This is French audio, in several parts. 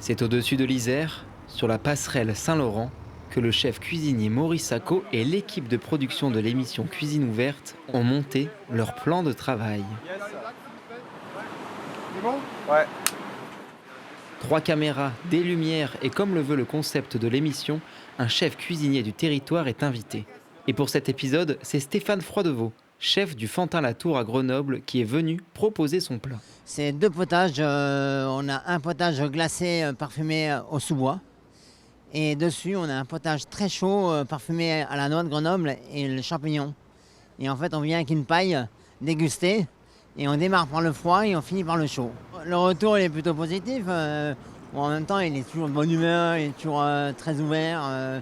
C'est au-dessus de l'Isère, sur la passerelle Saint-Laurent, que le chef cuisinier Maurice Sacco et l'équipe de production de l'émission Cuisine ouverte ont monté leur plan de travail. C'est bon? Ouais. 3 caméras, des lumières et comme le veut le concept de l'émission, un chef cuisinier du territoire est invité. Et pour cet épisode, c'est Stéphane Froidevaux, chef du Fantin-la-Tour à Grenoble, qui est venu proposer son plat. C'est 2 potages. On a un potage glacé parfumé au sous-bois. Et dessus, on a un potage très chaud parfumé à la noix de Grenoble et le champignon. Et en fait, on vient avec une paille déguster. Et on démarre par le froid et on finit par le chaud. Le retour il est plutôt positif. En même temps, il est toujours de bonne humeur, il est toujours très ouvert.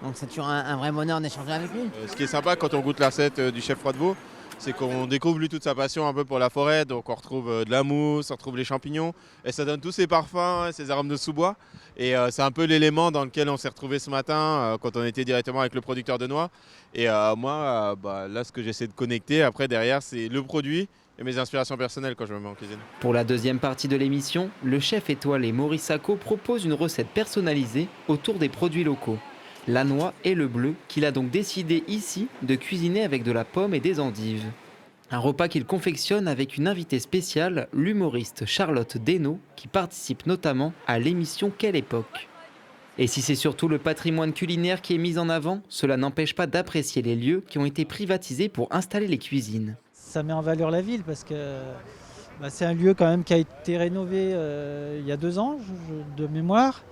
Donc c'est toujours un vrai bonheur d'échanger avec lui. Ce qui est sympa quand on goûte la recette du chef Froidevaux, c'est qu'on découvre lui toute sa passion un peu pour la forêt. Donc on retrouve de la mousse, on retrouve les champignons. Et ça donne tous ses parfums, ses arômes de sous-bois. Et c'est un peu l'élément dans lequel on s'est retrouvé ce matin quand on était directement avec le producteur de noix. Et moi, là, ce que j'essaie de connecter après derrière, c'est le produit et mes inspirations personnelles quand je me mets en cuisine. Pour la deuxième partie de l'émission, le chef étoilé Maurice Sacco propose une recette personnalisée autour des produits locaux. La noix et le bleu, qu'il a donc décidé ici de cuisiner avec de la pomme et des endives. Un repas qu'il confectionne avec une invitée spéciale, l'humoriste Charlotte Desnaux, qui participe notamment à l'émission Quelle époque. Et si c'est surtout le patrimoine culinaire qui est mis en avant, cela n'empêche pas d'apprécier les lieux qui ont été privatisés pour installer les cuisines. Ça met en valeur la ville parce que c'est un lieu quand même qui a été rénové il y a 2 ans de mémoire.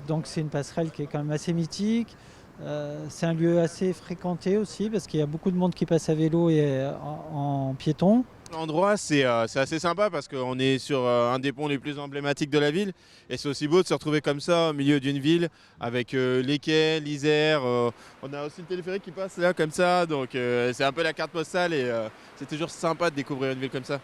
Donc c'est une passerelle qui est quand même assez mythique. C'est un lieu assez fréquenté aussi parce qu'il y a beaucoup de monde qui passe à vélo et en piéton. L'endroit, c'est assez sympa parce qu'on est sur un des ponts les plus emblématiques de la ville. Et c'est aussi beau de se retrouver comme ça au milieu d'une ville avec les quais, l'Isère. On a aussi le téléphérique qui passe là comme ça. Donc c'est un peu la carte postale et c'est toujours sympa de découvrir une ville comme ça.